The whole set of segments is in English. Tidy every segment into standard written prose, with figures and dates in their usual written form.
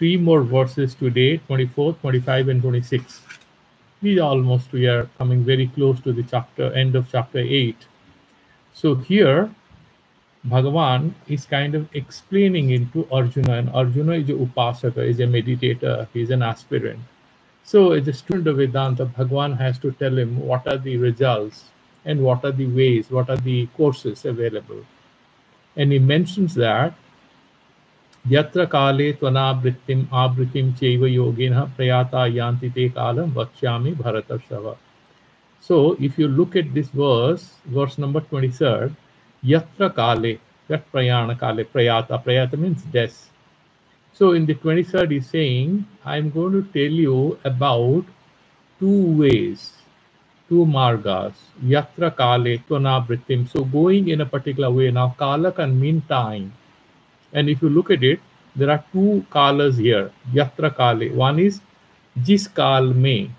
three more verses today, 24, 25, and 26. We are coming very close to the end of chapter 8. So here, Bhagavan is kind of explaining into Arjuna, and Arjuna is a upasaka, is a meditator, he's an aspirant. So as a student of Vedanta, Bhagavan has to tell him what are the results and what are the ways, what are the courses available. And he mentions that Yatra kale tvanavrittim avritim chaiva yogena prayata yanti te kalam vachyami bharatarshava. So if you look at this verse number 23rd, Yatra kale, that prayana kale, prayata means death. So in the 23rd, he's saying, I'm going to tell you about two ways, two margas, yatra kale, tvanavrittim. So going in a particular way. Now, kala can mean time. And if you look at it, there are two kalas here, yatra kale. One is jis kal mein,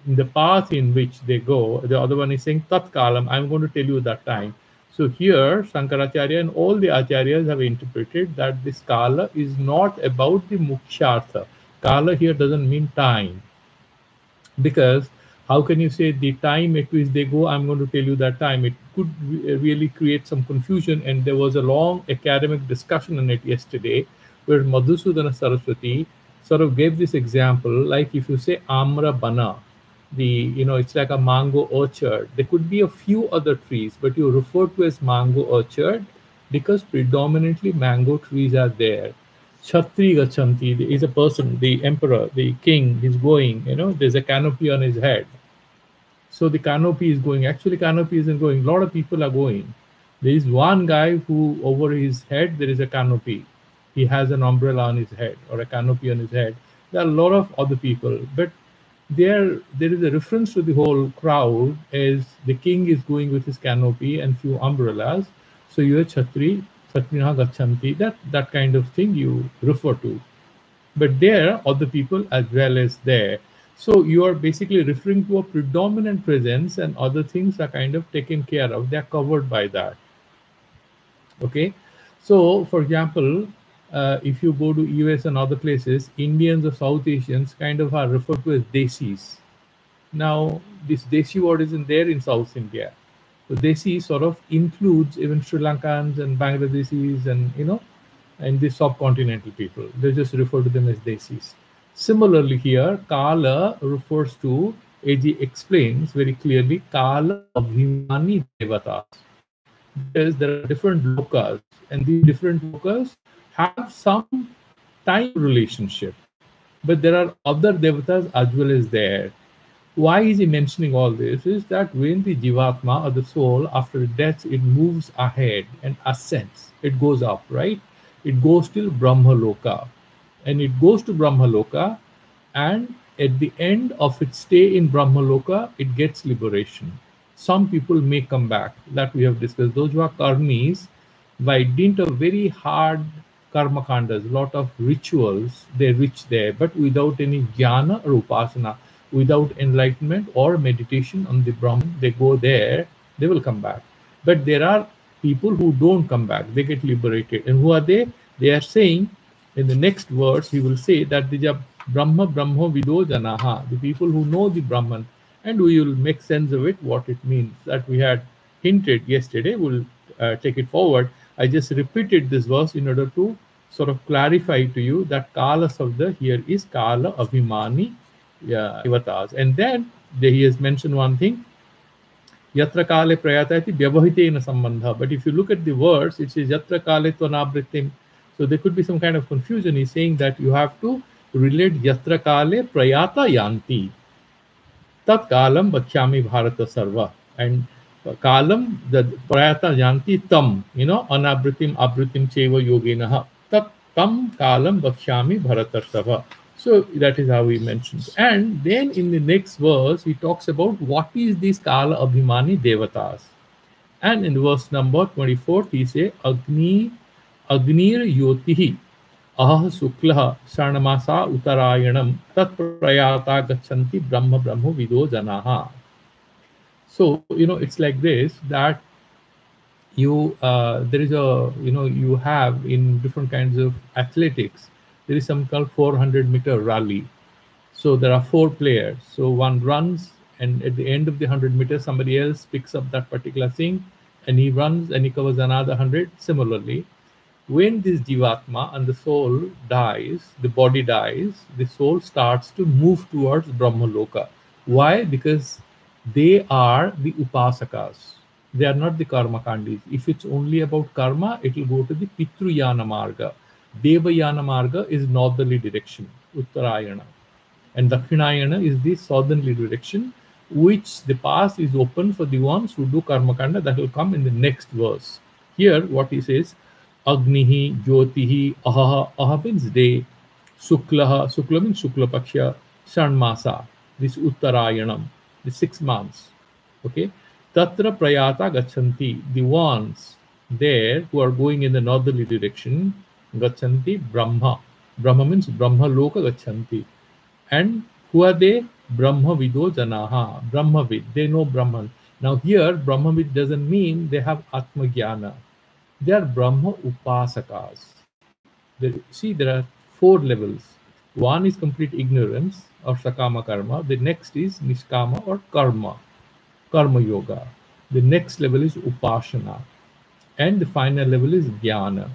in the path in which they go. The other one is saying tat kalam, I'm going to tell you that time. So here, Shankaracharya and all the acharyas have interpreted that this kala is not about the mukshartha. Kala here doesn't mean time. Because how can you say the time at which they go, I'm going to tell you that time? It could really create some confusion. And there was a long academic discussion on it yesterday, where Madhusudana Saraswati sort of gave this example, like if you say Amra Bana, it's like a mango orchard. There could be a few other trees, but you refer to as mango orchard because predominantly mango trees are there. Chhatri Gachanti is a person, the emperor, the king is going, there's a canopy on his head. So the canopy is going. Actually, canopy isn't going. A lot of people are going. There is one guy who, over his head, there is a canopy. He has an umbrella on his head or a canopy on his head. There are a lot of other people. But there is a reference to the whole crowd as the king is going with his canopy and few umbrellas. So you are Chhatri, Chhatrina Gachanti, that kind of thing you refer to. But there are other people as well as there. So you are basically referring to a predominant presence, and other things are kind of taken care of. They're covered by that. Okay. So for example, if you go to US and other places, Indians or South Asians kind of are referred to as Desis. Now, this Desi word isn't there in South India. So Desi sort of includes even Sri Lankans and Bangladeshis and the subcontinental people. They just refer to them as Desis. Similarly here, Kala refers to, as he explains very clearly, Kala Abhimani Devatas. Because there are different lokas, and these different lokas have some time relationship. But there are other devatas as well as there. Why is he mentioning all this? Is that when the Jivatma, or the soul, after death, it moves ahead and ascends, it goes up, right? It goes till Brahma Loka. And it goes to Brahma Loka, and at the end of its stay in Brahma Loka, it gets liberation. Some people may come back, that we have discussed. Those who are karmis, by dint of very hard karma kandas, lot of rituals, they reach there, but without any jnana or upasana, without enlightenment or meditation on the Brahman, they go there, they will come back. But there are people who don't come back, they get liberated. And who are they? They are saying, in the next verse, he will say that the Brahma Brahmo Vido Janaha, the people who know the Brahman, and we will make sense of it, what it means, that we had hinted yesterday. We'll take it forward. I just repeated this verse in order to sort of clarify to you that Kala Sabda here is Kala Abhimani Devatas. And then he has mentioned one thing, Yatra Kale Prayatati Vyavahitena Sambandha. But if you look at the verse, it says Yatra Kale Tvanavritim. So there could be some kind of confusion. He's saying that you have to relate Yatra Kale Prayata Yanti. Tat Kalam Bachyami Bharata Sarva. And Kalam, the Prayata Yanti Tam, Anabritim Abritim Cheva Yogenaha. Tat Tam Kalam Bachyami Bharata Sarva. So that is how he mentions. And then in the next verse, he talks about what is this Kala Abhimani Devatas. And in verse number 24, he says, Agnir Yotihi Aha Suklaha Sarnamasa Uttarayanam Tat Prayata Gachanti Brahma Brahmo Vido Janaha. So, it's like this, that there is you have in different kinds of athletics, there is something called 400-meter rally. So there are 4 players. So one runs, and at the end of the 100 meters, somebody else picks up that particular thing, and he runs and he covers another 100. Similarly, when this Jivatma and the soul dies, the body dies, the soul starts to move towards Brahmaloka. Why? Because they are the Upasakas. They are not the Karma Kandis. If it's only about karma, it will go to the Pitruyana Marga. Devayana Marga is northerly direction, Uttarayana. And Dakshinayana is the southerly direction, which the path is open for the ones who do Karmakanda. That will come in the next verse. Here, what he says, Agnihi, Jyotihi, Ahaha. Aha means day. Suklaha, Sukla means Shukla Paksha, Shanmasa, this Uttarayanam, the 6 months. Okay. Tatra Prayata Gachanti, the ones there who are going in the northerly direction, Gachanti Brahma. Brahma means Brahma Loka Gachanti. And who are they? Brahma Vido Janaha. Brahmavid. They know Brahman. Now here, Brahmavid doesn't mean they have Atma Jnana. They are Brahma Upasakas. There are 4 levels. One is complete ignorance or Sakama Karma. The next is Nishkama or Karma Yoga. The next level is Upasana. And the final level is Jnana.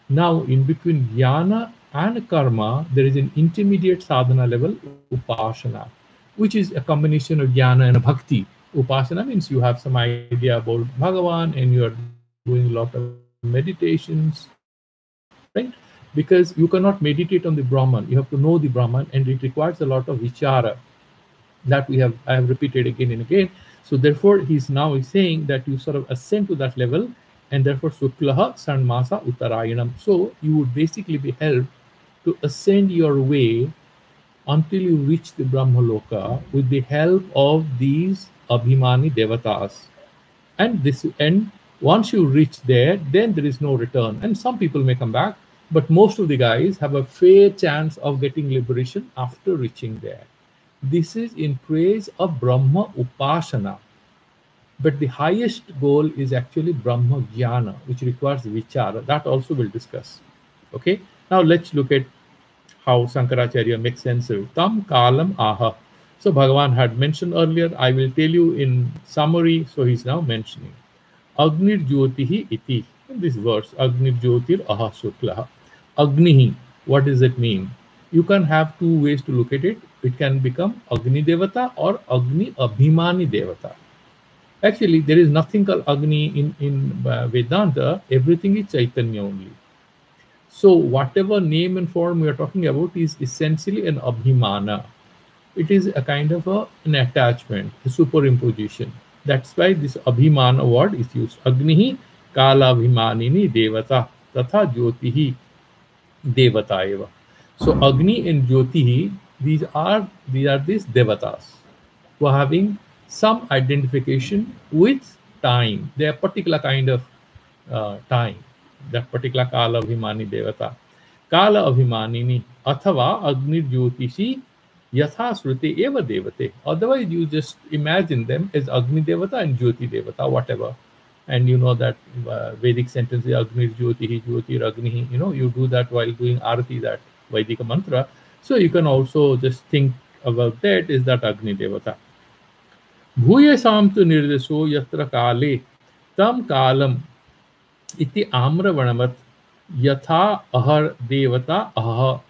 Now, in between Jnana and Karma, there is an intermediate sadhana level, Upasana, which is a combination of Jnana and Bhakti. Upasana means you have some idea about Bhagavan and you are doing a lot of meditations, right? Because you cannot meditate on the Brahman. You have to know the Brahman, and it requires a lot of vichara that I have repeated again and again. So therefore, he's saying that you sort of ascend to that level, and therefore Suklaha Sanmasa Uttarayanam. So you would basically be helped to ascend your way until you reach the Brahmaloka with the help of these Abhimani Devatas. And once you reach there, then there is no return. And some people may come back, but most of the guys have a fair chance of getting liberation after reaching there. This is in praise of Brahma Upasana. But the highest goal is actually Brahma Jnana, which requires Vichara. That also we'll discuss. Okay. Now let's look at how Sankaracharya makes sense of Tam Kalam Aha. So Bhagavan had mentioned earlier. I will tell you in summary. So he's now mentioning Agnir Jyotihi iti. In this verse, Agnir Jyotir Aha Suklaha. Agnihi. What does it mean? You can have 2 ways to look at it. It can become Agni Devata or Agni Abhimani Devata. Actually, there is nothing called Agni in Vedanta. Everything is Chaitanya only. So whatever name and form we are talking about is essentially an Abhimana. It is a kind of an attachment, a superimposition. That's why this Abhimana word is used. Agnihi Kala Abhimanini Devata Tatha Jyotihi Devata eva. So Agni and Jyotihi, these are these Devatas who are having some identification with time. They are particular kind of time. That particular Kala Abhimani Devata. Kala Abhimanini Athava Agni Jyotishi Yatha Srute Eva Devate. Otherwise, you just imagine them as Agni Devata and Jyoti Devata, whatever. And you know that Vedic sentence is Agni Jyotihi Jyotir Agnihi. You do that while doing Arati, that Vedic mantra. So you can also just think about that is that Agni Devata. Bhuya Samtu Nirdeso Yatra Kale Tam Kalam Iti Amra Vanamat Yatha Ahar Devata Aha.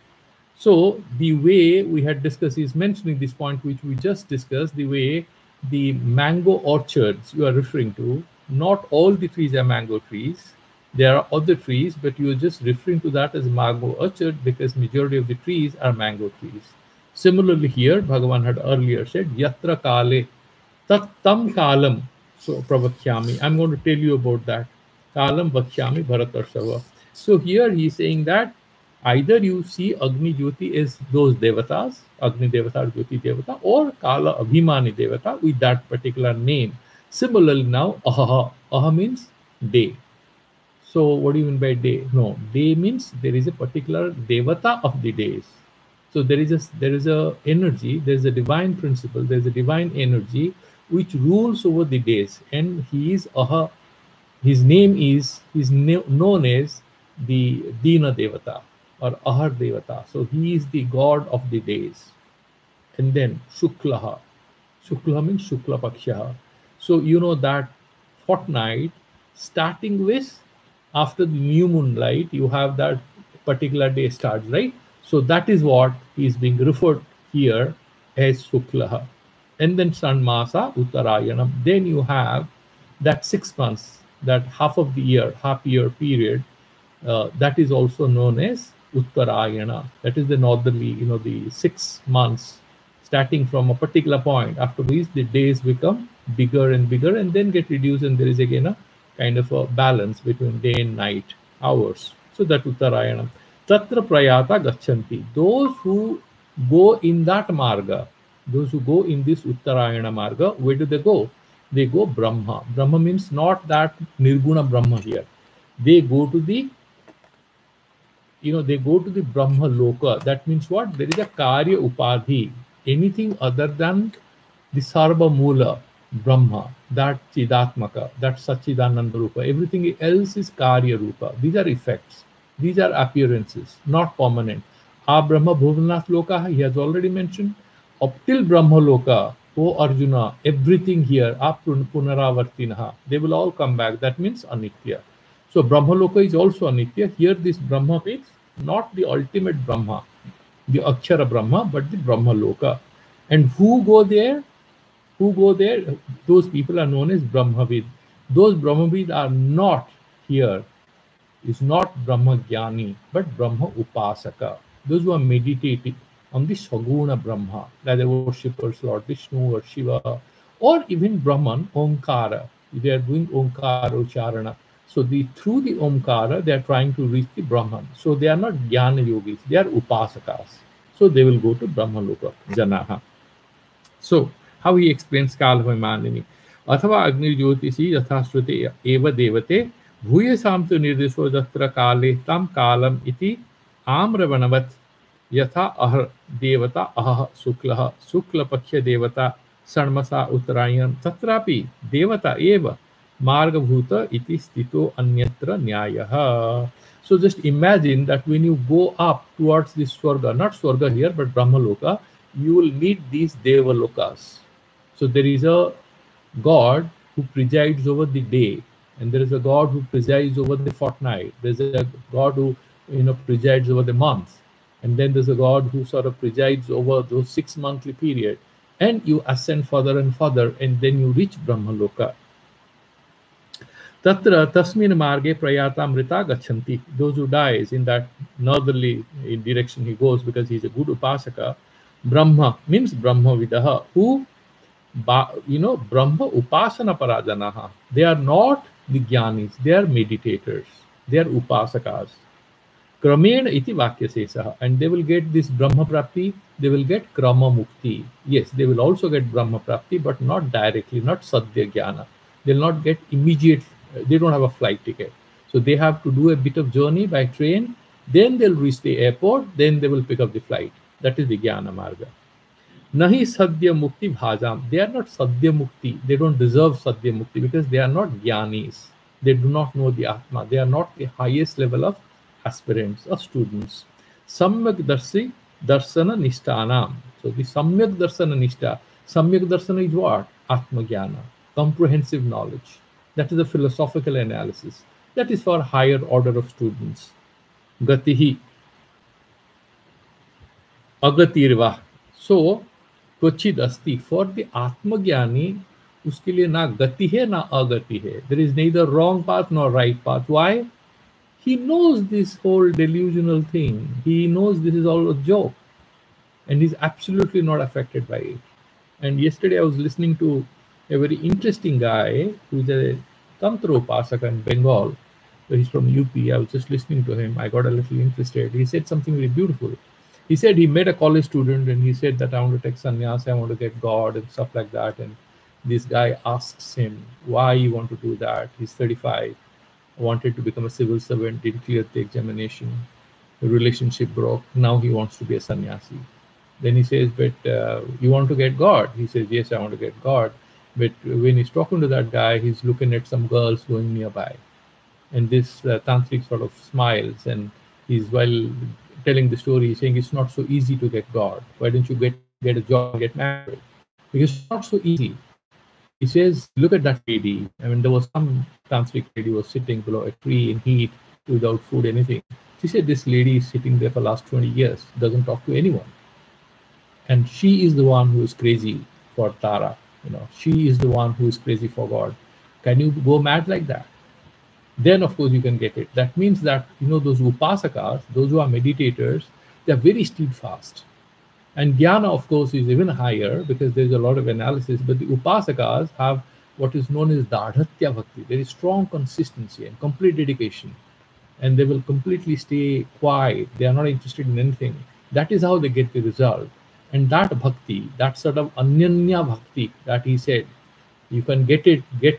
So the way we had discussed is mentioning this point which we just discussed, the way the mango orchards you are referring to, not all the trees are mango trees. There are other trees, but you are just referring to that as mango orchard because majority of the trees are mango trees. Similarly here, Bhagavan had earlier said, Yatra Kale Tat Tam Kalam. So Pravakhyami. I'm going to tell you about that. Kalam Vakhyami Bharatarsava. So here he's saying that either you see Agni Jyoti as those devatas, Agni Devata or Jyoti Devata, or Kala Abhimani Devata with that particular name. Similarly now, Aha. Aha means day. So what do you mean by day? No, day means there is a particular Devata of the days. So there is a energy, there is a divine principle, there is a divine energy which rules over the days, and he is Aha. His name is known as the Dina Devata or Ahar Devata. So he is the god of the days. And then Shuklaha. Shukla means Shukla Pakshaha. So you know that fortnight starting with after the new moonlight, you have that particular day starts, right? So that is what is being referred here as Shuklaha. And then Sanmasa Uttarayanam. Then you have that 6 months, that half of the year, half year period, that is also known as Uttarayana. That is the northerly, the 6 months starting from a particular point, after which the days become bigger and bigger and then get reduced, and there is again a kind of a balance between day and night hours. So that Uttarayana. Tatra Prayata Gachanti. Those who go in that marga, those who go in this Uttarayana marga, where do they go? They go Brahma. Brahma means not that Nirguna Brahma here. They go to the they go to the Brahma Loka. That means what? There is a Karya Upadhi. Anything other than the Sarva Mula Brahma, that Chidatmaka, that Sachidananda Rupa. Everything else is Karya Rupa. These are effects. These are appearances, not permanent. A Brahma Bhuvanath Loka, he has already mentioned. Up till Brahma Loka, O Arjuna, everything here, Punaravartinaha, they will all come back. That means Anitya. So Brahma Loka is also Anitya. Here this Brahma means not the ultimate Brahma, the Akshara Brahma, but the Brahma Loka. And who go there? Who go there? Those people are known as Brahmavid. Those Brahmavid are not here. It's not Brahma Jnani, but Brahma Upasaka. Those who are meditating on the Saguna Brahma, like the worshippers Lord Vishnu or Shiva, or even Brahman, Omkara. They are doing Omkara Ucharana. So through the Omkara, they are trying to reach the Brahman. So they are not Jnana Yogis, they are Upasakas. So they will go to Brahma Loka, Janaha. So how he explains Kalavamanini. Athava Agni Jyotisi Yathasrute Eva Devate Bhuyasam tu Nirdisho Datra Kale Tam Kalam Iti Amravanavat Yatha Ahar Devata Aha Suklaha Sukla Paksha Devata Sarmasa Uttarayan Tatrapi Devata Eva Margabhuta iti stito anyatra nyayaha. So just imagine that when you go up towards this Swarga, not Swarga here, but Brahma Loka, you will meet these Deva Lokas. So there is a God who presides over the day, and there is a God who presides over the fortnight. There's a God who presides over the month, and then there's a God who sort of presides over those 6 monthly period. And you ascend further and further, and then you reach Brahma Loka. Tatra tasmin marge prayata mrita gachanti. Those who dies in that northerly direction he goes because he's a good upasaka. Brahma means Brahma Vidaha, who Brahma upasana parajanaha. They are not the jnanis, they are meditators, they are upasakas. Kramena iti vakya sesaha, and they will get this Brahma Prapti, they will get Krama Mukti. Yes, they will also get Brahma Prapti, but not directly, not Sadhya Jnana. They'll not get immediate, they don't have a flight ticket. So they have to do a bit of journey by train, then they'll reach the airport, then they will pick up the flight. That is the Jnana Marga. Nahi Sadhya Mukti Bhajam. They are not Sadhya Mukti. They don't deserve Sadhya Mukti because they are not Jnanis. They do not know the Atma. They are not the highest level of aspirants or students. Samyak Darsi Darsana Nishtanam. So the Samyak Darsana Nishta. Samyak Darsana is what? Atma Jnana. Comprehensive knowledge. That is a philosophical analysis. That is for higher order of students. Gatihi Agatirva. So क्वचित अस्ति. For the Atmagyani, उसके लिए ना गति है ना अगति है. There is neither wrong path nor right path. Why? He knows this whole delusional thing. He knows this is all a joke, and he's absolutely not affected by it. And yesterday I was listening to a very interesting guy who is a Tantra Upasaka in Bengal. So he's from UP. I was just listening to him. I got a little interested. He said something very beautiful. He said he met a college student and he said that I want to take sannyas, I want to get God and stuff like that. And this guy asks him, why you want to do that? He's 35, wanted to become a civil servant, didn't clear the examination, the relationship broke, now he wants to be a sannyasi. Then he says, but you want to get God? He says, yes, I want to get God. But when he's talking to that guy, he's looking at some girls going nearby. And this tantric sort of smiles, and he's, while telling the story, he's saying it's not so easy to get God. Why don't you get a job and get married? Because it's not so easy. He says, look at that lady. I mean, there was some tantric lady was sitting below a tree in heat without food, anything. She said, this lady is sitting there for the last 20 years, doesn't talk to anyone. And she is the one who is crazy for Tara. She is the one who is crazy for God. Can you go mad like that? Then, of course, you can get it. That means that, those upasakas, those who are meditators, they're very steadfast. And jnana, of course, is even higher because there's a lot of analysis. But the upasakas have what is known as dardhatya bhakti, very strong consistency and complete dedication. And they will completely stay quiet. They are not interested in anything. That is how they get the result. And that bhakti, that sort of anyanya bhakti that he said, you can get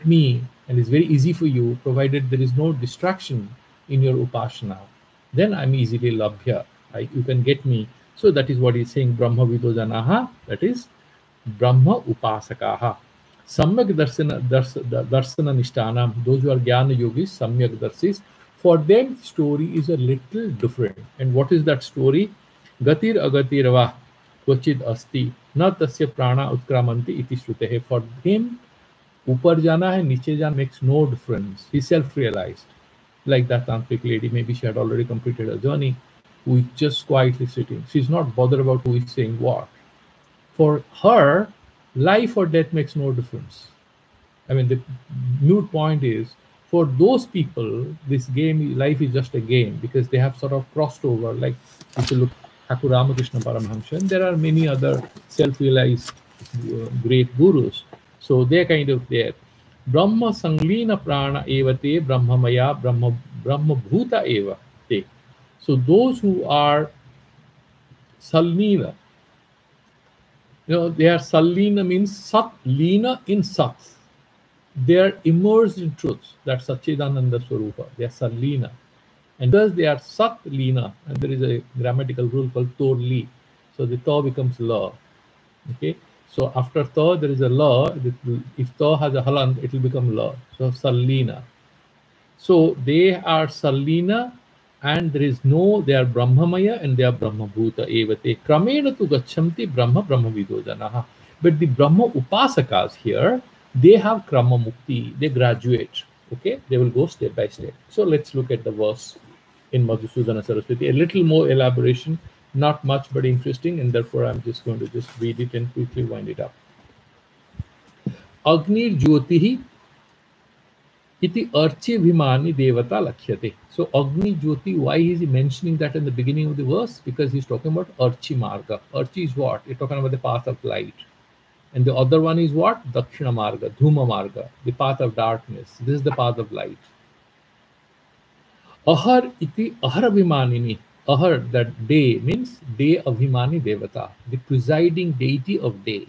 me, and it's very easy for you, provided there is no distraction in your upasana. Then I'm easily labhya. Right? You can get me. So that is what he's saying, Brahma Vido Janaha, that is Brahma Upasakaha. Samyak Darsana Nishtanam, those who are Jnana Yogis, Samyak Darsis, for them story is a little different. And what is that story? Gatir Agatirava Kvachid Asti, Na Tasya Prana Utkramanti Iti Shrutehe. For him, Upar Jana hai, Niche Jana makes no difference. He self-realized. Like that tantric lady, maybe she had already completed her journey, who is just quietly sitting. She's not bothered about who is saying what. For her, life or death makes no difference. I mean, the moot point is, for those people, this game, life is just a game because they have sort of crossed over. Like if you look at Thakur Ramakrishna Paramahamsa, and there are many other self-realized great gurus. So they're kind of there. Brahma Sanglina Prana Evate Brahmamaya Brahma Bhuta Eva Te. So those who are Salnina, they are Salnina means Sat, Lina in Sat. They are immersed in truth. That's Satchidananda Swarupa. They are Salnina. And because they are Sat Lina, and there is a grammatical rule called Tor Li. So the Ta becomes La. Okay. So after Ta, there is a La. If Ta has a halant, it will become La. So Salnina. So they are Salnina. And they are Brahmamaya and they are Brahma Bhuta Evate. Kramena tu gachanti Brahma Vido Janaha. But the Brahma Upasakas here, they have Krama Mukti. They graduate. Okay? They will go step by step. So let's look at the verse in Madhusudana Saraswati. A little more elaboration, not much but interesting, and therefore I'm just going to just read it and quickly wind it up. Agni Jyotihi Iti Archi Bhimani Devata Lakhyate. So Agni Jyoti, why is he mentioning that in the beginning of the verse? Because he's talking about Archi Marga. Archi is what? You're talking about the path of light. And the other one is what? Dakshina Marga, Dhuma Marga, the path of darkness. This is the path of light. Ahar Iti Ahar Abhimanini. Ahar, that day, means day Abhimani Devata, the presiding deity of day.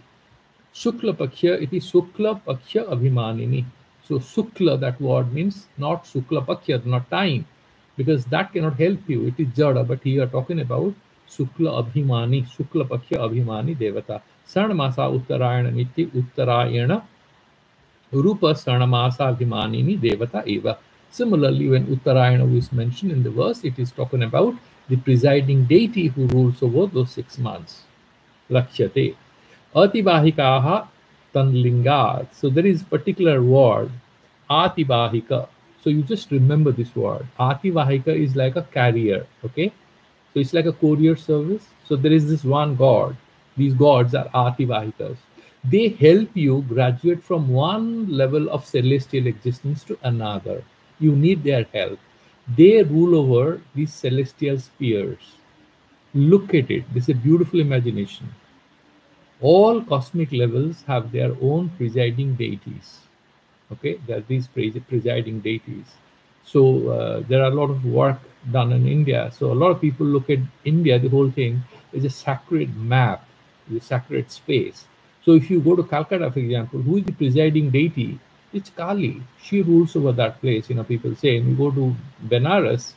Shukla Pakhya Iti Shukla Pakhya Abhimanini. So Sukla, that word means not Sukla Pakhya, not time, because that cannot help you. It is Jada, but here are talking about Sukla Abhimani, Sukla Pakhya Abhimani Devata. Sarnamasa Uttarayana Niti Uttarayana Rupa Sarnamasa Abhimanini Devata Eva. Similarly, when Uttarayana is mentioned in the verse, it is talking about the presiding deity who rules over those 6 months. Lakhyate. Atibahikaha Tanlinga. So there is particular word, Atibahika. So you just remember this word. Atibahika is like a carrier, okay? So it's like a courier service. So there is this one god. These gods are Atibahikas. They help you graduate from one level of celestial existence to another. You need their help. They rule over these celestial spheres. Look at it. This is a beautiful imagination. All cosmic levels have their own presiding deities. Okay, there are these presiding deities. So there are a lot of work done in India. So a lot of people look at India, the whole thing is a sacred map, a sacred space. So if you go to Calcutta, for example, who is the presiding deity? It's Kali. She rules over that place. People say, and you go to Benares,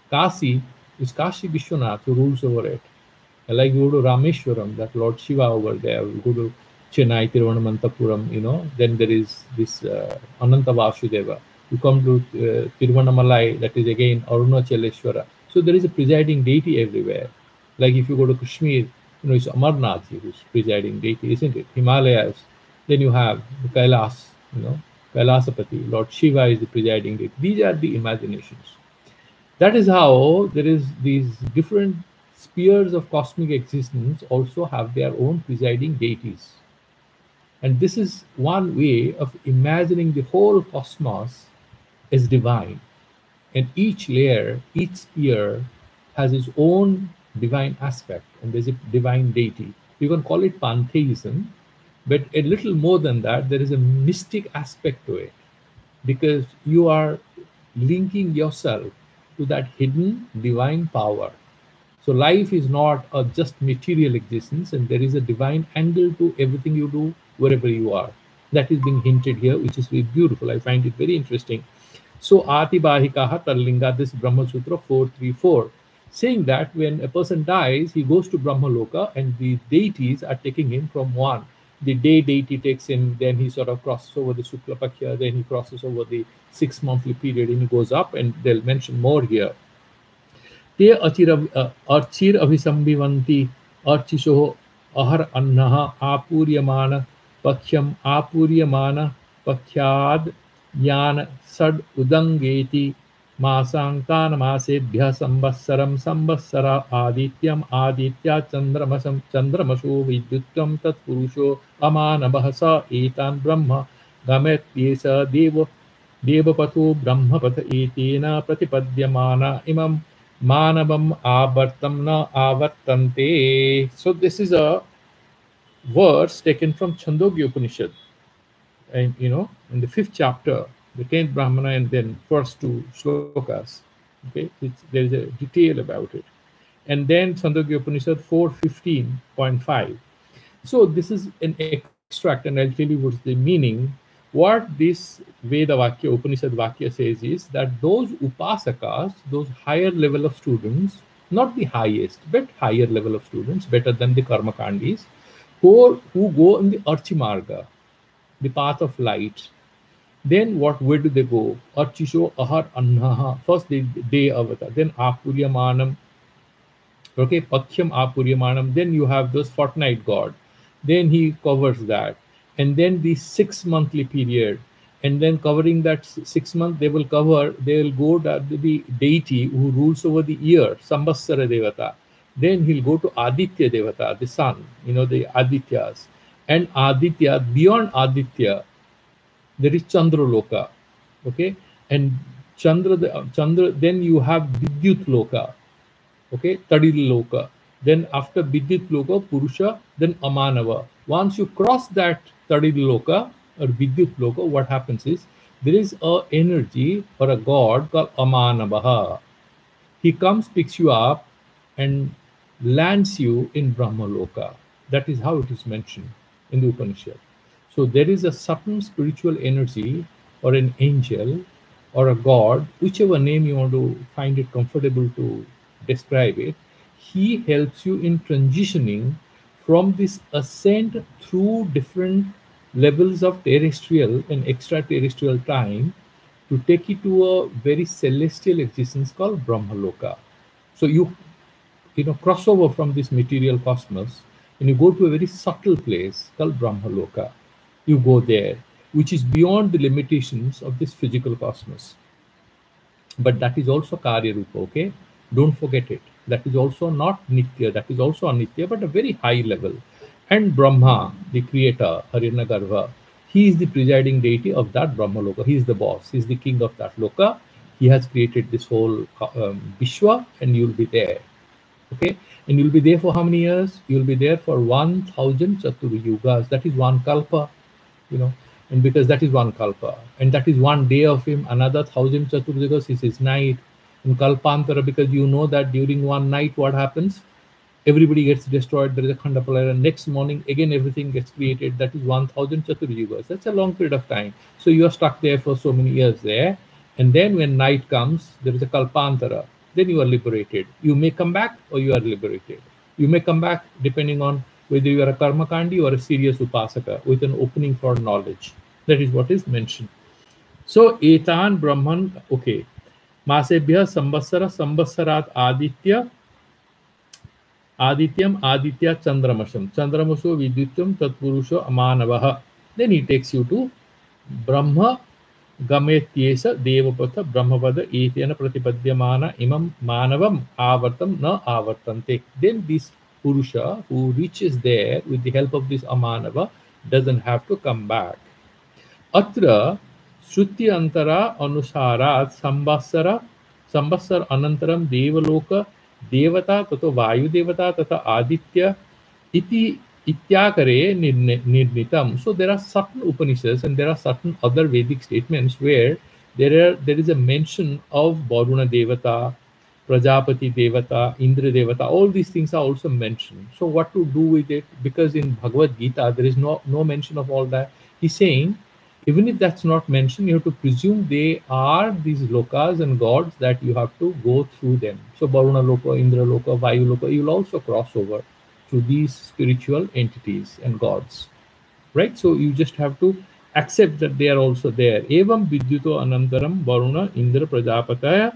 Kasi, it's Kashi Vishwanath who rules over it. Like you go to Rameshwaram, that Lord Shiva over there. You go to Chennai, Tiruvannamantapuram, then there is this Ananta Vasudeva. You come to Tiruvannamalai, that is again Arunachaleshwara. So there is a presiding deity everywhere. Like if you go to Kashmir, it's Amarnath who's presiding deity, isn't it? Himalayas. Then you have the Kailas, Kailasapati. Lord Shiva is the presiding deity. These are the imaginations. That is how there is these different spheres of cosmic existence also have their own presiding deities. And this is one way of imagining the whole cosmos as divine. And each layer, each sphere has its own divine aspect, and there's a divine deity. You can call it pantheism, but a little more than that, there is a mystic aspect to it, because you are linking yourself to that hidden divine power. So life is not a just material existence, and there is a divine angle to everything you do wherever you are. That is being hinted here, which is very beautiful. I find it very interesting. So Atibahikaha Tallinga, this Brahma Sutra 434, saying that when a person dies, he goes to Brahma Loka, and the deities are taking him from one. The day deity takes him, then he sort of crosses over the Shukla Paksha, then he crosses over the 6 monthly period, and he goes up, and they'll mention more here. Te archir abhisambivanti archisho ahar annaha apuryamana pakhyam apuryamana pakhyad yan sad udangeti masangtan masebhya samvatsaram samvatsara adityam aditya chandramasam chandramasho vidyutam tat purusho amanabhasa etan brahma gametyesa devo devapatho brahmapatha etena pratipadyamana imam Manavam avartam na avartante. So this is a verse taken from Chandogya Upanishad, and in the 5th chapter, the 10th Brahmana, and then first 2 slokas. Okay, there is a detail about it, and then Chandogya Upanishad 4:15.5. So this is an extract, and I'll tell you what's the meaning. What this Veda Vakya, Upanishad Vakya says is that those upasakas, those higher level of students, not the highest, but higher level of students, better than the karmakandis, who go in the Archimarga, the path of light. Then where do they go? Archisho ahar annaha, first the day avata, then apuryamanam, okay, pakhyam apuryamanam, then you have those fortnight god, then he covers that. And then the 6 monthly period, and then covering that 6 months, they will go to the deity who rules over the year, Samvatsara Devata. Then he'll go to Aditya Devata, the sun, the Adityas. And Aditya, beyond Aditya, there is Chandra Loka, okay? And Chandra, then you have Vidyut Loka, okay? Tadil Loka. Then after Vidyut Loka, Purusha, then Amanava. Once you cross that Tadil Loka or Vidyut Loka, what happens is there is a energy or a god called Amanavaha. He comes, picks you up, and lands you in Brahma Loka. That is how it is mentioned in the Upanishad. So there is a certain spiritual energy or an angel or a god, whichever name you want to find it comfortable to describe it. He helps you in transitioning from this ascent through different levels of terrestrial and extraterrestrial time to take you to a very celestial existence called Brahma Loka. So you cross over from this material cosmos and you go to a very subtle place called Brahma Loka. You go there, which is beyond the limitations of this physical cosmos. But that is also Karya Rupa, okay? Don't forget it. That is also not Nitya, that is also Anitya, but a very high level. And Brahma, the creator, Hiranyagarbha, he is the presiding deity of that Brahma Loka. He is the boss, he is the king of that Loka. He has created this whole Vishwa, and you'll be there. Okay? And you'll be there for how many years? You'll be there for 1,000 Chatur Yugas. That is one Kalpa, and because that is one Kalpa. And that is one day of him. Another 1,000 Chatur Yugas is his night. In Kalpantara, because you know that during one night what happens? Everybody gets destroyed. There is a Khanda Pralaya. Next morning, again, everything gets created. That is 1,000 Chatur Yugas. That's a long period of time. So you are stuck there for so many years there. And then when night comes, there is a Kalpantara. Then you are liberated. You may come back or you are liberated. You may come back depending on whether you are a Karmakandi or a serious Upasaka with an opening for knowledge. That is what is mentioned. So, Etan Brahman, okay. मासेभ्यः संवत्सर संवत्सरात् आदित्यम Aditya चंद्रमसम चंद्रमसो विद्युत्वम तत्पुरुषो अमानवः. Then he takes you to ब्रह्म गमेत्येष देवपथ ब्रह्मपद एतेन प्रतिपद्यमान इमं मानवम आवर्तम न आवर्तन्ते. Then this Purusha who reaches there with the help of this Amanava doesn't have to come back. Atra Shruti Antara Anusarat Samvatsar Anantaram Devaloka Devata Tato Vayu Devata Tata Aditya Iti Ityakare Nirnitam. So there are certain Upanishads and there are certain other Vedic statements where there is a mention of Varuna Devata, Prajapati Devata, Indra Devata. All these things are also mentioned. So what to do with it? Because in Bhagavad Gita there is no mention of all that. He's saying even if that's not mentioned, you have to presume they are these lokas and gods that you have to go through them. So Varuna Loka, Indra Loka, Vayu Loka, you will also cross over to these spiritual entities and gods, right? So you just have to accept that they are also there. Evam Vidyuto Anantaram Varuna Indra Prajapataya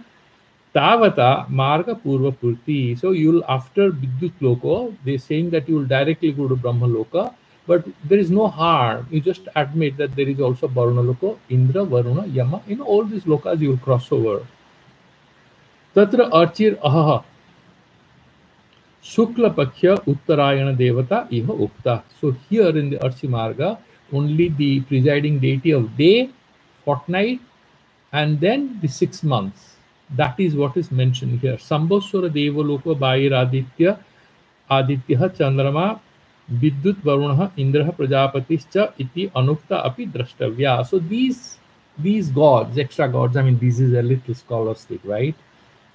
Tavata Marga Purva Purti. So you'll after Vidyut Loko, they're saying that you will directly go to Brahma Loka, but there is no harm. You just admit that there is also Varuna Loko, Indra, Varuna, Yama. In all these lokas you will cross over. Tatra Archir Ahaha Shukla Pakhya Uttarayana Devata Iha Ukta. So here in the Archi Marga, only the presiding deity of day, fortnight, and then the 6 months. That is what is mentioned here. Sambhaswara Devaloka Bhair Aditya Chandrama Vidyut Varuna Indra Prajapatischa Iti Anukta Api Drashtavya. So these gods, extra gods, I mean, this is a little scholastic, right?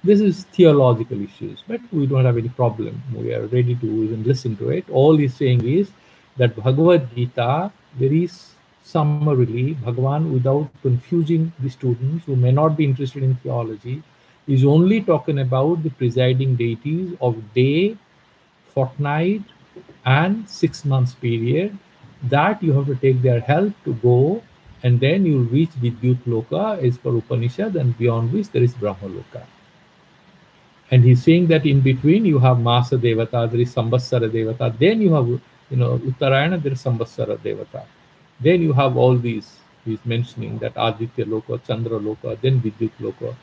This is theological issues, but we don't have any problem. We are ready to even listen to it. All he's saying is that Bhagavad Gita, very summarily, Bhagavan, without confusing the students who may not be interested in theology, is only talking about the presiding deities of day, fortnight, and 6 months period. That you have to take their help to go, and then you reach Vidyut Loka as per Upanishad, and beyond which there is Brahma Loka. And he's saying that in between you have Masa Devata, there is Samvatsara Devata, then you have, Uttarayana, there is Samvatsara Devata. Then you have all these, he's mentioning that Aditya Loka, Chandra Loka, then Vidyut Loka,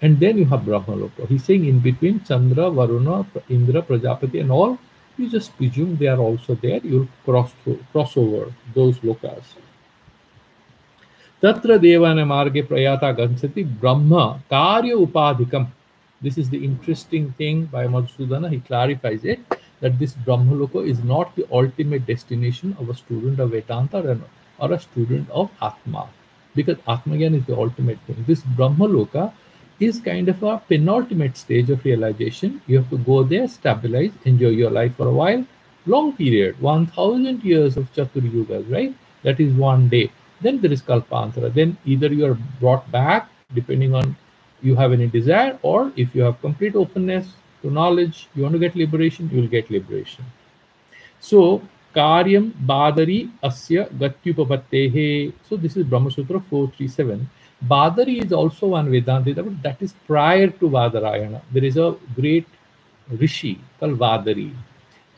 and then you have Brahma Loka. He's saying in between Chandra, Varuna, Indra, Prajapati and all, you just presume they are also there, you'll cross over those lokas. Tatra Devana Marge Prayata Gansati Brahma Karya Upadhikam. This is the interesting thing by Madhusudana. He clarifies it that this Brahmaloka is not the ultimate destination of a student of Vedanta or a student of Atma, because Atmagyan is the ultimate thing. This Brahmaloka is kind of a penultimate stage of realization. You have to go there, stabilize, enjoy your life for a while, long period, 1000 years of Chatur Yugas, right? That is one day. Then there is Kalpantara. Then either you are brought back, depending on you have any desire, or if you have complete openness to knowledge, you want to get liberation, you will get liberation. So, Karyam Badari Asya Gatyupapattehe. So, this is Brahma Sutra 437. Badari is also one Vedanta, but that is prior to Vadarayana. There is a great rishi called Vadari.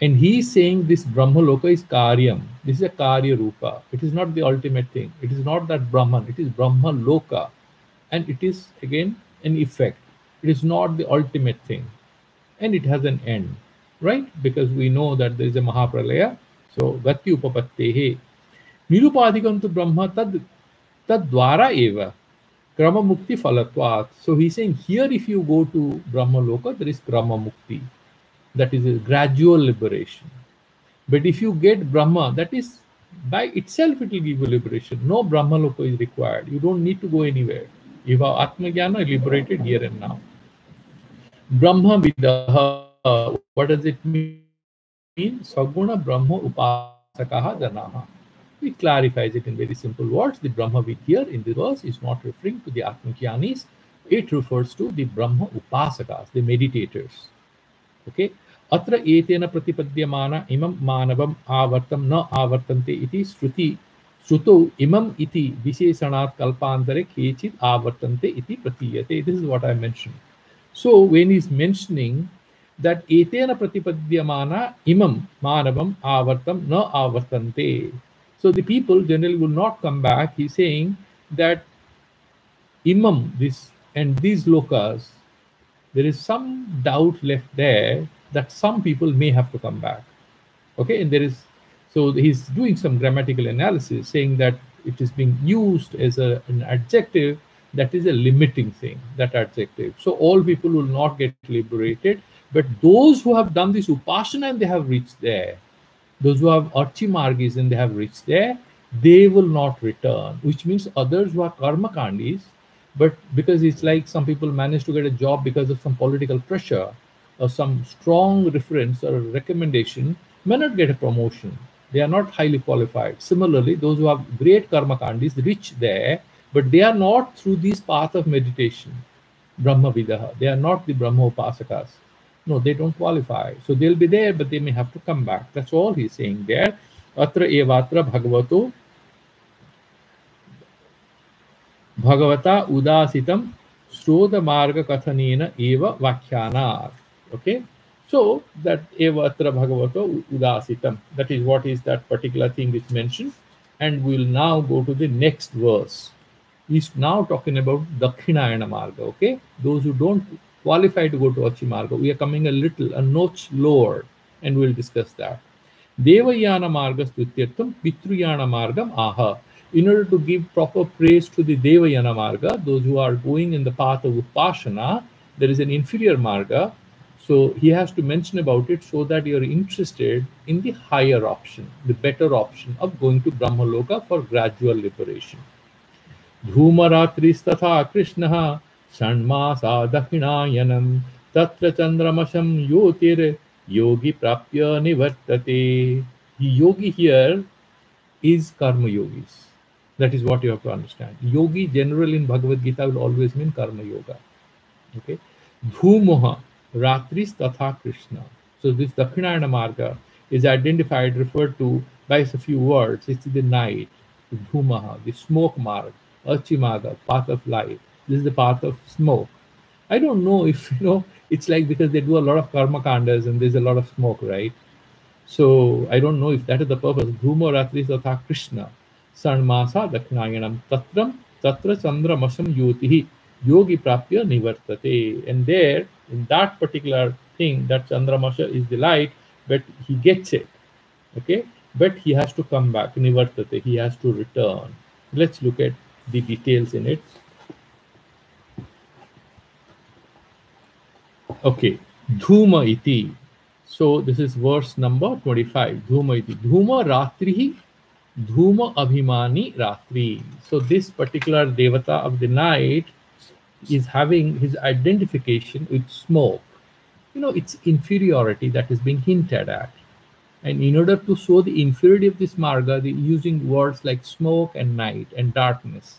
And he is saying this Brahma Loka is Karyam. This is a Karya Rupa. It is not the ultimate thing. It is not that Brahman. It is Brahma Loka. And it is again an effect. It is not the ultimate thing. And it has an end, right? Because we know that there is a Mahapralaya. So, Gati Upapattehe. Nirupadhikantu Brahma tad dwara eva. Krama Mukti Falatvat. So, he's saying here if you go to Brahma Loka, there is Krama Mukti. That is a gradual liberation. But if you get Brahma, that is by itself it will give you liberation. No Brahma Loka is required. You don't need to go anywhere. You have Atmajnana liberated here and now. Brahma Vidaha, what does it mean? Saguna Brahma Upasakaha Janaha. He clarifies it in very simple words. The Brahma Vid here in the verse is not referring to the Atmajnanis. It refers to the Brahma Upasakas, the meditators. Okay. Atra etena pratipadyamana imam manavam avartam na avartante iti shruti Shruto imam iti visheshanat kalpantare kechit avartante iti pratiyate. This is what I mentioned. So when he's mentioning that etena pratipadyamana imam manavam avartam na avartante. So the people generally will not come back. He's saying that imam, this and these lokas, there is some doubt left there that some people may have to come back. Okay, and there is, so he's doing some grammatical analysis saying that it is being used as an adjective that is a limiting thing, that adjective. So all people will not get liberated, but those who have done this upasana and they have reached there, those who have archi margis and they have reached there, they will not return, which means others who are karma kandis, but because it's like some people manage to get a job because of some political pressure or some strong reference or recommendation, may not get a promotion. They are not highly qualified. Similarly, those who have great karma kandis reach there, but they are not through this path of meditation, Brahma Vidaha. They are not the Brahma Upasakas. No, they don't qualify. So they'll be there, but they may have to come back. That's all he's saying there. Atra evatra bhagavato bhagavata udasitam srodha marga kathanena eva vakhyana. Okay. So that eva atra bhagavato udasitam, that is what is that particular thing is mentioned. And we'll now go to the next verse. He's now talking about Dakshinayana Marga, okay? Those who don't qualify to go to Achi Marga, we are coming a notch lower, and we'll discuss that. Devayana Marga Stutyartham Pitruyana Margam Aha. In order to give proper praise to the Devayana Marga, those who are going in the path of Upasana, there is an inferior Marga. So he has to mention about it so that you're interested in the higher option, the better option of going to Brahmaloka for gradual liberation. धूमरात्रिस्तथा कृष्णः षण्मासा दक्षिणायनं तत्र चन्द्रमसं yogi prapya nivartate. The yogi here is karma yogis. That is what you have to understand. Yogi generally in Bhagavad Gita will always mean karma yoga. Okay. Dhumoha ratris tatha Krishna. So this Dakshinayana Marga is identified, referred to by a few words. It's the night, the Dhumaha, the smoke marg, Archimaga, path of light. This is the path of smoke. I don't know if, it's like because they do a lot of karma kandas and there's a lot of smoke, right? So I don't know if that is the purpose. Dhuma ratri tatha Krishna. Sarmasa dakshinayanam tatra chandramasam yotihi yogi prapya nivartate. And there, in that particular thing, that chandramasha is the light, but he gets it. Okay? But he has to come back, nivartate. He has to return. Let's look at the details in it. Okay, Dhuma iti. So this is verse number 25. Dhuma iti. Dhuma ratrihi, Dhuma abhimani ratri. So this particular devata of the night is having his identification with smoke. It's inferiority that is being hinted at. And in order to show the inferiority of this marga, they're using words like smoke and night and darkness.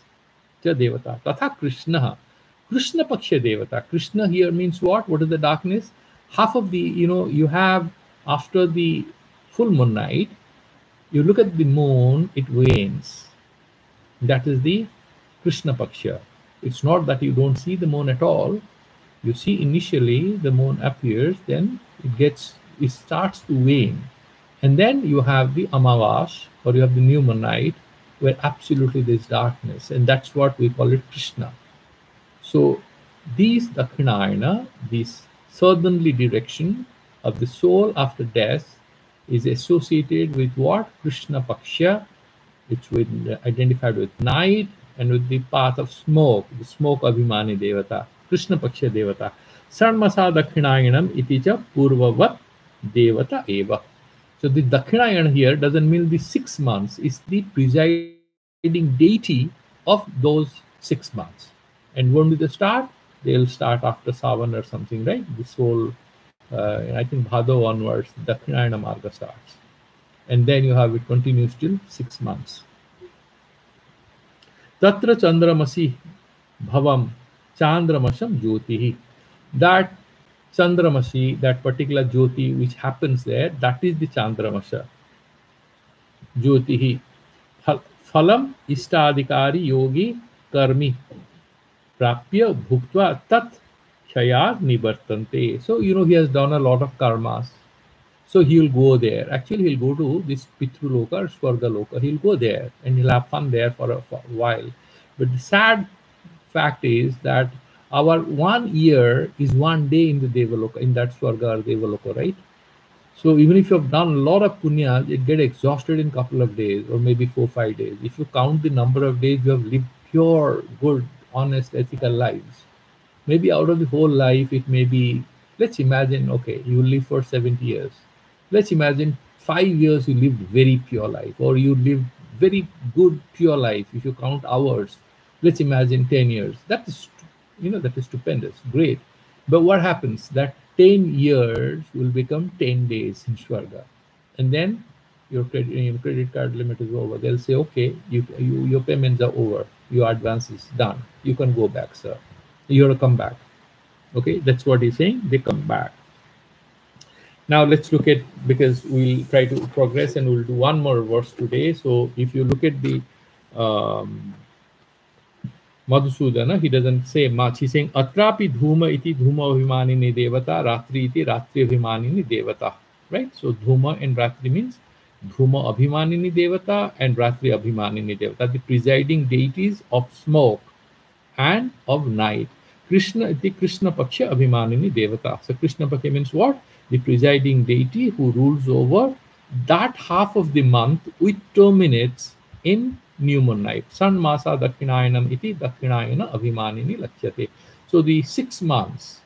Ja devata. Tatha Krishna. Krishna Paksha Devata. Krishna here means what? What is the darkness? Half of the, you have after the full moon night, you look at the moon, it wanes. That is the Krishna Paksha. It's not that you don't see the moon at all. You see initially the moon appears, then it starts to wane. And then you have the Amavash, or you have the new moon night, where absolutely there's darkness. And that's what we call it Krishna. So these Dakshinayana, this southerly direction of the soul after death, is associated with what? Krishna Paksha. It's identified with night and with the path of smoke, the smoke abhimani devata, Krishna Paksha devata. Sarmasa Dakshinayanam iti cha purvavat devata eva. So the Dakshinayana here doesn't mean the 6 months, it's the presiding deity of those 6 months. And when do they start? They'll start after Savan or something, right? This whole, I think Bhado onwards, Dakshinayana Marga starts. And then you have it continues till 6 months. Tatra Chandramasi Bhavam Chandramasam Jyotihi. That Chandramasi, that particular Jyoti which happens there, that is the Chandramasha. Jyotihi. Phalam istadikari yogi karmi prapya bhuktva tat shayar nibartante. So, he has done a lot of karmas. So he'll go there. Actually, he'll go to this Pitruloka or Swargaloka. He'll go there and he'll have fun there for a while. But the sad fact is that our 1 year is 1 day in the Devaloka, in that Swarga or Devaloka, right? So even if you have done a lot of punyas, it get exhausted in a couple of days or maybe 4 5 days. If you count the number of days you have lived pure, good, honest, ethical lives, maybe out of the whole life, it may be, let's imagine, okay, you live for 70 years. Let's imagine 5 years you lived very pure life, or you lived very good, pure life. If you count hours, let's imagine 10 years. That is, that is stupendous, great. But what happens? That 10 years will become 10 days in Shwarga. And then your credit card limit is over. They'll say, okay, your payments are over. Your advance is done. You can go back, sir. You have to come back. Okay, that's what he's saying. They come back. Now let's look at, because we'll try to progress and we'll do one more verse today. So if you look at the Madhusudana, he doesn't say much. He's saying Atrapi Dhuma iti Dhuma Abhimanini Devata, Ratri iti Ratri Abhimanini Devata. Right? So Dhuma and Ratri means Dhuma Abhimanini Devata and Ratri Abhimanini Devata, the presiding deities of smoke and of night. Krishna iti Krishna Paksha Abhimanini Devata. So Krishna Paksha means what? The presiding deity who rules over that half of the month which terminates in new moon night. San Masa Dakshinayanam iti Dakshinayana Abhimanini Lakhyate. So the 6 months,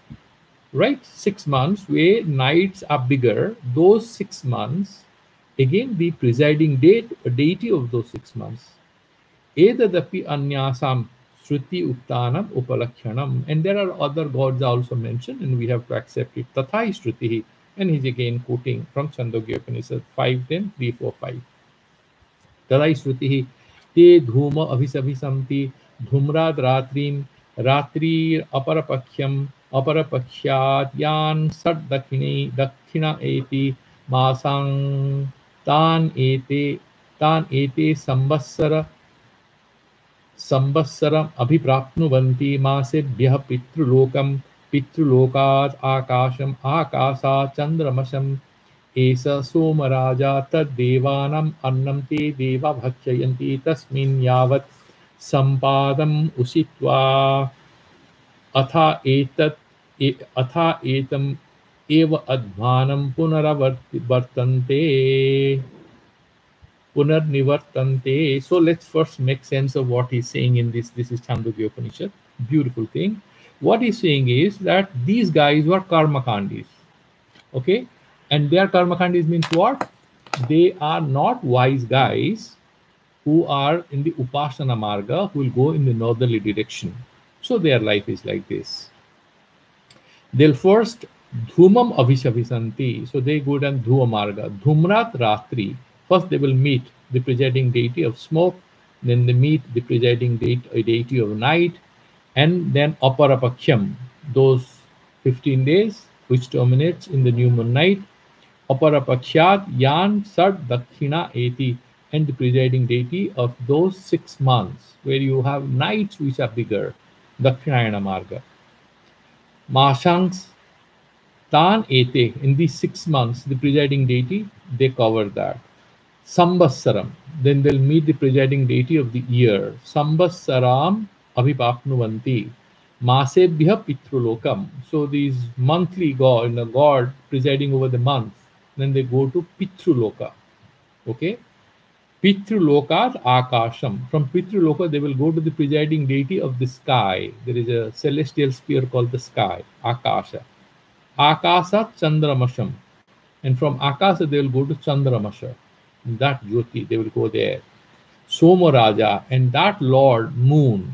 right? 6 months where nights are bigger, those 6 months, again the presiding deity of those 6 months. Edadapi Anyasam Shruti Uttanam Upalakshanam. And there are other gods also mentioned, and we have to accept it. Tathai Shrutihi. And he's again quoting from Chandogya Upanishad 5:10, 3, 4, 5. Tathai Shrutihi. Te dhuma abhisabhisamti dhumrad ratrim ratri aparapakhyam aparapakshyat yan sad dakshina eti masang tan ete संवत्सरम अभिप्राप्नुवन्ति मासेभ्यः पितृलोकम पितृलोकात् आकाशम आकाशात् चन्द्रमसम एष सोमराजा तद्देवानाम् अन्नं ते देवा भक्षयन्ति तस्मिन् यावत् सम्पादम् उषित्वा अथा एतम् एव अध्वानं पुनरावर्तन्ते. Punarnivartante. So let's first make sense of what he's saying in this. This is Chandogya Upanishad. Beautiful thing. What he's saying is that these guys were karmakandis. Okay? And their karmakandis means what? They are not wise guys who are in the Upasana Marga, who will go in the northerly direction. So their life is like this. They'll first Dhumam Avishavisanti. So they go down Dhuma Marga. Dhumrat Ratri. First, they will meet the presiding deity of smoke, then they meet the presiding deity of night, and then Aparapakhyam, those 15 days, which terminates in the new moon night. Aparapakshyat Yan Sad Dakshina Eti, and the presiding deity of those 6 months, where you have nights which are bigger, Dakshinayana Marga. Mashangs Tan Ete, in these 6 months, the presiding deity, they cover that. Sambassaram, then they'll meet the presiding deity of the year. Sambassaram Abhipapnuvanti. Masebhya Pitrulokam. So these monthly god presiding over the month, then they go to Pitruloka. Okay? Pitrulokat Akasham. From Pitruloka, they will go to the presiding deity of the sky. There is a celestial sphere called the sky, Akasha. Akasa Chandramasham. And from Akasa, they will go to Chandramasha. That Jyoti, they will go there. Somaraja, and that Lord Moon.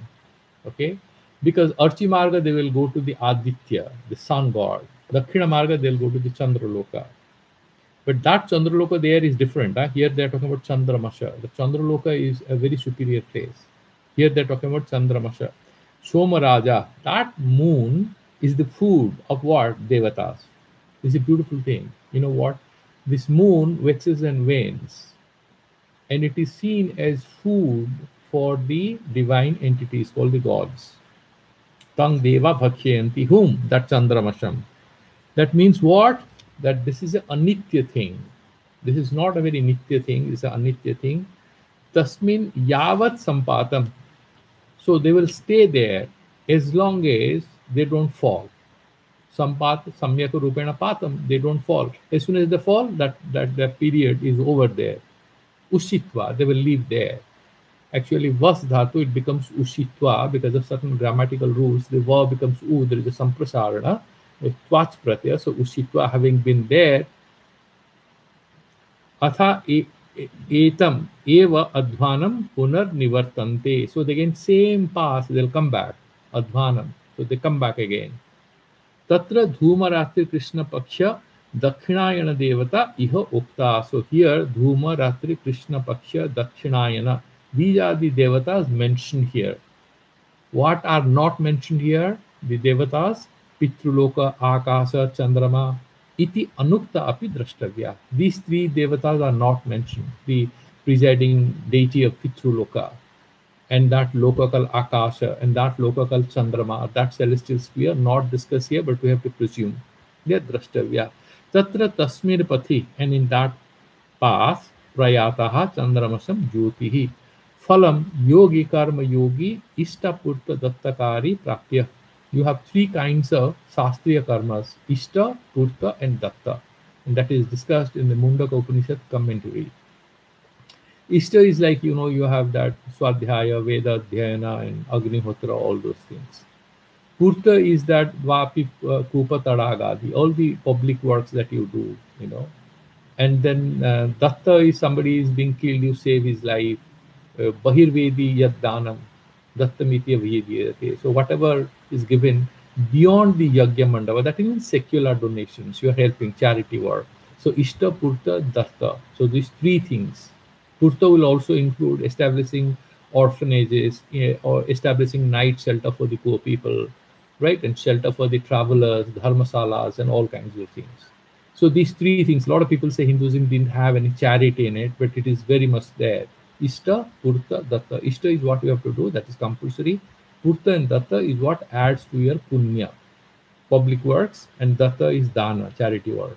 Okay? Because Archi Marga, they will go to the Aditya, the sun god. Dakshina Marga, they'll go to the Chandraloka. But that Chandraloka there is different. Here they're talking about Chandramasha. The Chandraloka is a very superior place. Here they're talking about Chandramasha. Somaraja, that moon is the food of what? Devatas. It's a beautiful thing. You know what? This moon waxes and wanes. and it is seen as food for the divine entities called the gods. Tang deva bhakshayanti, whom? That Chandramasham. That means what? That this is a anitya thing. This is not a very nitya thing, it's a anitya thing. Tasmin yavat sampatam. So they will stay there as long as they don't fall. Sampat samyak rupena patam, they don't fall. As soon as they fall, that period is over there. Ushitva, they will leave there. Actually, vas dhatu, it becomes ushitva because of certain grammatical rules. The verb becomes u, there is a samprasarana, with twach pratyaya. So ushitva having been there, atha etam eva advanam punar nivartante. So again, same path, they'll come back. Advanam. So they come back again. Tatra dhuma ratri Krishna paksha dakshinayana devata iha ukta. So here dhuma ratri Krishna paksha dakshinayana. These are the devatas mentioned here. What are not mentioned here? The devatas Pitruloka, Akasa, Chandrama, iti anukta api drashtavya. These three devatas are not mentioned. The presiding deity of Pitruloka, and that lokakal Akasha, and that lokakal Chandrama, that celestial sphere, not discussed here, but we have to presume. They are drashtavya. Tatra tasmir pathi, and in that path, prayataha chandramasam jyotihi. Phalam yogi karma yogi ishta purta dattakari prapya. You have three kinds of Shastriya karmas, Ishta, Purta, and Datta. And that is discussed in the Mundaka Upanishad commentary. Ishta is like, you have that Swadhyaya, Veda, Dhyayana, and Agnihotra, all those things. Purta is that Vapi, Kupa, Tadagadi, all the public works that you do, And then Datta is somebody is being killed, you save his life. Bahirvedi Yad Danam, Dattamitya Vyediyate. So whatever is given beyond the Yagya Mandava, that means secular donations, you are helping charity work. So Ishta, Purta, Datta. So these three things. Purta will also include establishing orphanages or establishing night shelter for the poor people, right? And shelter for the travelers, dharmasalas, and all kinds of things. So these three things, a lot of people say Hinduism didn't have any charity in it, but it is very much there. Ishta, Purta, Datta. Ishta is what you have to do, that is compulsory. Purta and Datta is what adds to your punya, public works, and Datta is dana, charity work.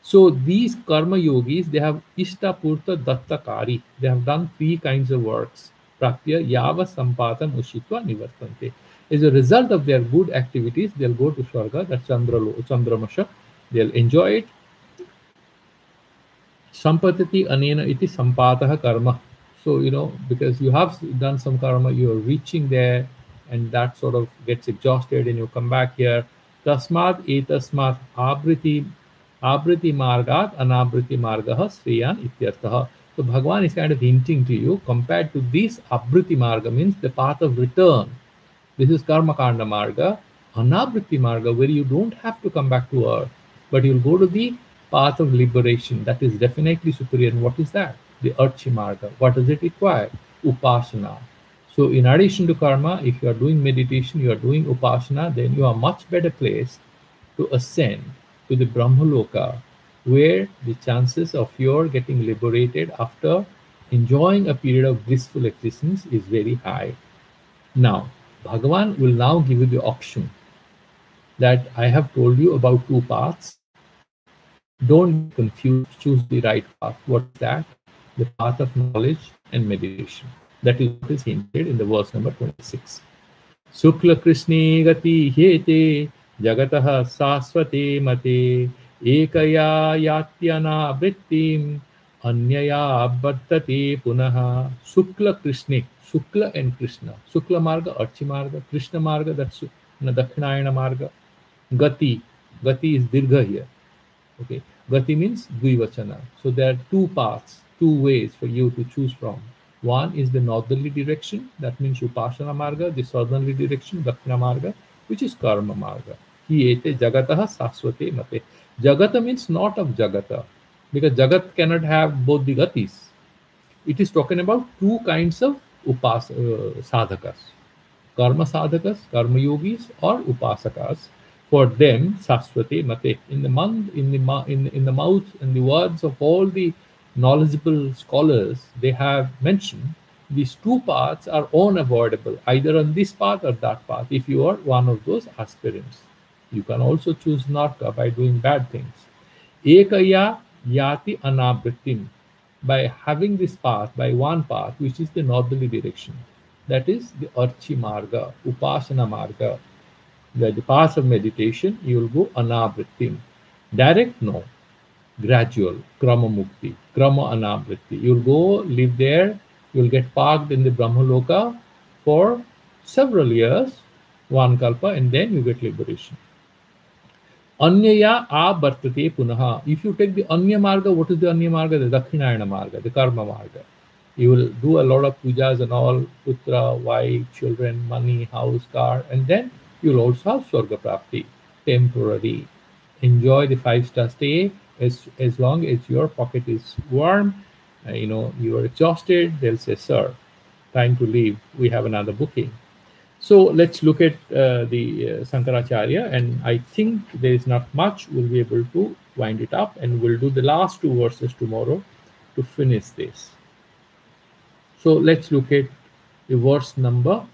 So these karma yogis, they have Ishta, Purta, Datta, Kari. They have done three kinds of works. Prapya, Yava, Sampatam, Ushitva, Nivartante. As a result of their good activities, they'll go to Swarga, that's Chandramasha. They'll enjoy it. Sampatati anena iti sampataha karma. So, because you have done some karma, you are reaching there, and that sort of gets exhausted, and you come back here. Tasmad etasmat abriti margat anabriti margaha sriyan ityarthaha. So Bhagavan is kind of hinting to you, compared to this abriti marga, means the path of return. This is karma kanda marga. Anabriti marga, where you don't have to come back to earth, but you'll go to the path of liberation. That is definitely superior. And what is that? The Archi Marga. What does it require? Upasana. So in addition to karma, if you are doing meditation, you are doing upasana, then you are much better placed to ascend to the Brahmaloka, where the chances of your getting liberated after enjoying a period of blissful existence is very high. Now, Bhagavan will now give you the option that I have told you about two paths. Don't get confused, choose the right path. What's that? The path of knowledge and meditation. That is what is hinted in the verse number 26. Sukla Krishni gati hete jagataha sasvate mate ekaya yatyana vrittim anyaya abbadtate punaha. Sukla Krishni, Sukla and Krishna. Sukla Marga, Archi Marga. Krishna Marga, that's Dakshinayana Marga. Gati, Gati is Dirgha here. Okay, Gati means Dvivachana. So there are two paths, two ways for you to choose from. One is the northerly direction, that means Upasana Marga, the southerly direction, Dakshina Marga, which is Karma Marga. Hiete Jagataha Saswate Mate. Jagata means not of Jagata, because Jagat cannot have both the Gatis. It is talking about two kinds of sadhakas. Karma sadhakas, karma yogis, or upasakas. For them, Saswate Mate. In the mouth and the words of all the knowledgeable scholars, they have mentioned these two paths are unavoidable, either on this path or that path, if you are one of those aspirants. You can also choose narka by doing bad things. Ekaya yati anavrittim, by having this path, by one path, which is the northerly direction. That is the Archi Marga, Upasana Marga. The path of meditation, you will go anavrittim. Direct, no. Gradual, krama mukti, krama anavritti. You'll go live there, you'll get parked in the Brahmaloka for several years, one kalpa, and then you get liberation. Anyaya avartate punaha. If you take the Anya Marga, what is the Anya Marga? The Dakshinayana Marga, the Karma Marga. You will do a lot of pujas and all, putra, wife, children, money, house, car, and then you'll also have Swarga Prapti, temporary. Enjoy the 5-star stay as long as your pocket is warm, you are exhausted, they'll say, sir, time to leave. We have another booking. So let's look at the Sankaracharya, and I think there is not much. We'll be able to wind it up, and we'll do the last 2 verses tomorrow to finish this. So let's look at the verse number.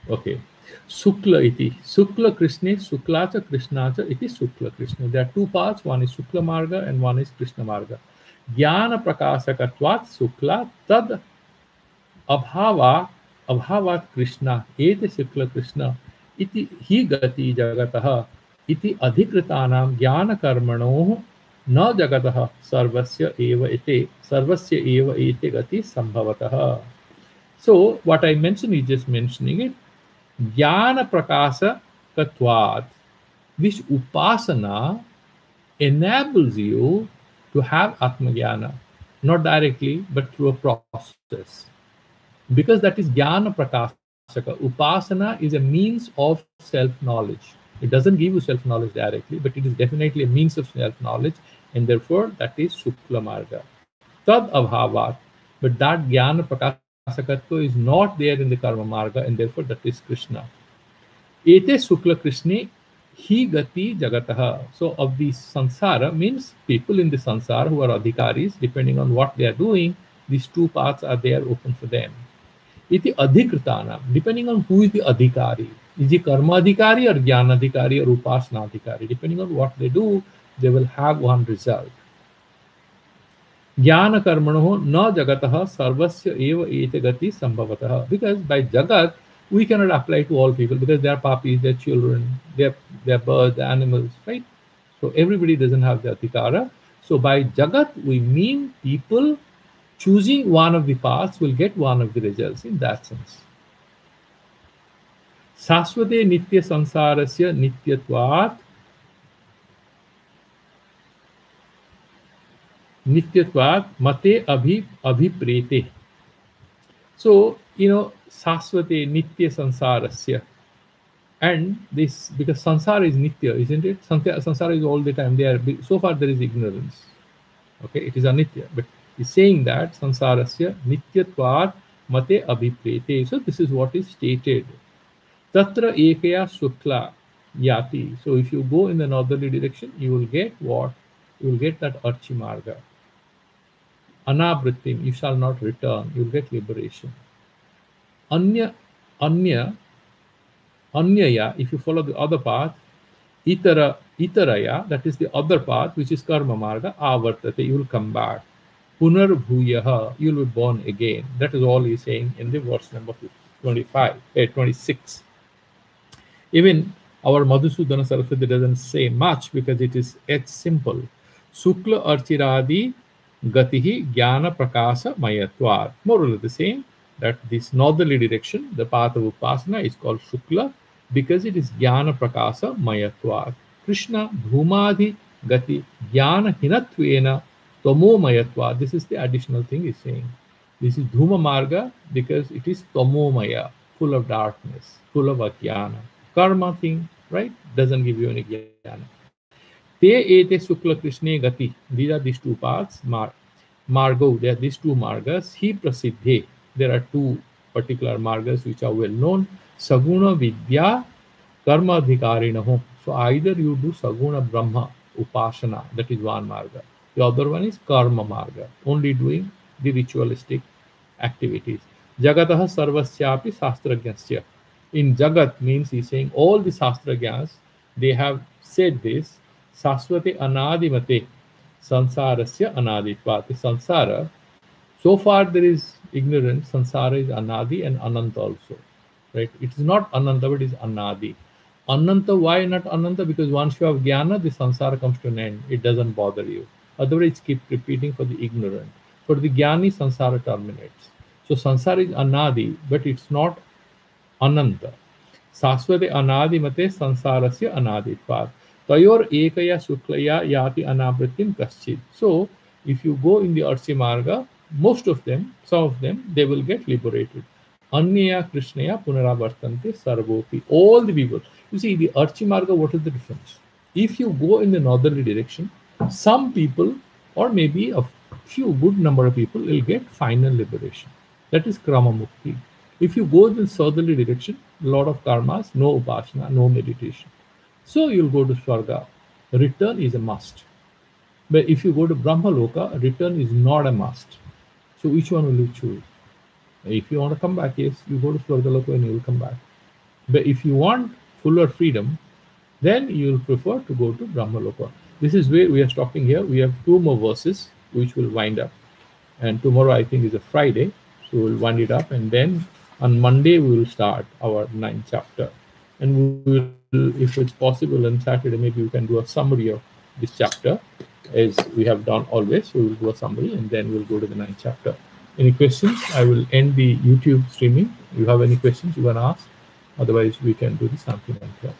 Okay. Sukla iti. Sukla Krishna, Suklacha Krishnacha iti Sukla Krishna. There are 2 parts. One is Sukla Marga and one is Krishna Marga. Jnana Prakasakatvat Sukla Tad Abhavat Krishna ete Sukla Krishna iti hi gati jagatah iti adhikritanam jnana karmanoh na jagatah sarvasya eva ete gati sambhavatah. So what I mentioned is just mentioning it. Jnana prakasa katvat. This upasana enables you to have atmajnana, not directly, but through a process. Because that is jnana prakasaka. Upasana is a means of self-knowledge. It doesn't give you self-knowledge directly, but it is definitely a means of self-knowledge, and therefore that is Shukla Marga. Tad abhavat. But that jnana prakasakatva is not there in the Karma Marga, and therefore that is Krishna. Ete Sukla Krishna hi gati jagataha. So of the sansara means people in the sansara who are adhikaris, depending on what they are doing, these 2 paths are there open for them. Iti adhikritana, depending on who is the adhikari. Is he karma adhikari or jnana adhikari or upasana adhikari? Depending on what they do, they will have one result. Jnana karmanoh na jagatah sarvasya eva ete gati sambhavatah. Because by jagat, we cannot apply to all people because they are papis, they are children, they are birds, they are animals, right? So everybody doesn't have the adhikara. So by jagat, we mean people choosing one of the paths will get one of the results in that sense. Saswate nitya sansarasya nityatvat mate abhiprete. So, saswate nitya sansarasya. And this, because sansara is nitya, isn't it? Sansara is all the time there. So far there is ignorance. Okay, it is anitya. But he's saying that sansarasya nityatvat mate abhiprete. So this is what is stated. Tatra ekaya sukla yati. So if you go in the northerly direction, you will get what? You will get that Archi Marga. Anavrittim, you shall not return. You will get liberation. Anyaya, if you follow the other path, itaraya, that is the other path, which is Karma Marga, avartate, you will come back. Punar bhuyaha, you will be born again. That is all he's saying in the verse number 26. Even our Madhusudana Saraswati doesn't say much because it is simple. Sukla archiradi gatihi jnana prakasa mayatvat. More or less the same, that this northerly direction, the path of Upasana, is called Shukla because it is jnana prakasa mayatvat. Krishna bhumadhi gati jnana hinatvena tomo mayatvat. This is the additional thing he's saying. This is Dhuma Marga because it is tomomaya, full of darkness, full of ajnana. Karma thing, right? Doesn't give you any jnana. Te ete sukla krishna gati. These are these 2 paths. Margo, there are these 2 margas. Hi prasiddhe. There are 2 particular margas which are well known. Saguna vidya karma adhikarinaho. So either you do Saguna Brahma, upasana, that is one marga. The other one is karma marga, only doing the ritualistic activities. Jagataha sarvasyapi shastrajnasya. In Jagat means he's saying all the shastrajnas, they have said this, Saswati anadimate sansarasya anaditvat. The sansara, so far there is ignorance, sansara is anadi and ananta also. Right? It is not ananta, but it is anadi. Ananta, why not ananta? Because once you have jnana, the sansara comes to an end. It doesn't bother you. Otherwise, keep repeating for the ignorant. For the jnani, sansara terminates. So sansara is anadi, but it's not ananta. Saswate anadi mate sansarasya anaditvat. Tayor ekaya suklaya yati anavritim kaschid. So if you go in the Archi Marga, most of them, some of them, they will get liberated. Anyaya Krishnaya punaravartante sarvopi. All the people. You see, the Archi Marga, what is the difference? If you go in the northerly direction, some people, or maybe a few good number of people, will get final liberation. That is Krama Mukti. If you go in the southerly direction, a lot of karmas, no upasana, no meditation. So you'll go to Swarga. Return is a must. But if you go to Brahma Loka, return is not a must. So which one will you choose? If you want to come back, yes, you go to Swarga Loka and you will come back. But if you want fuller freedom, then you will prefer to go to Brahma Loka. This is where we are stopping here. We have 2 more verses which will wind up. And tomorrow, I think, is a Friday. So we'll wind it up. And then on Monday, we will start our 9th chapter. And we will, if it's possible on Saturday, maybe we can do a summary of this chapter as we have done always. So we'll do a summary and then we'll go to the 9th chapter. Any questions? I will end the YouTube streaming. If you have any questions you want to ask, otherwise we can do the something like that.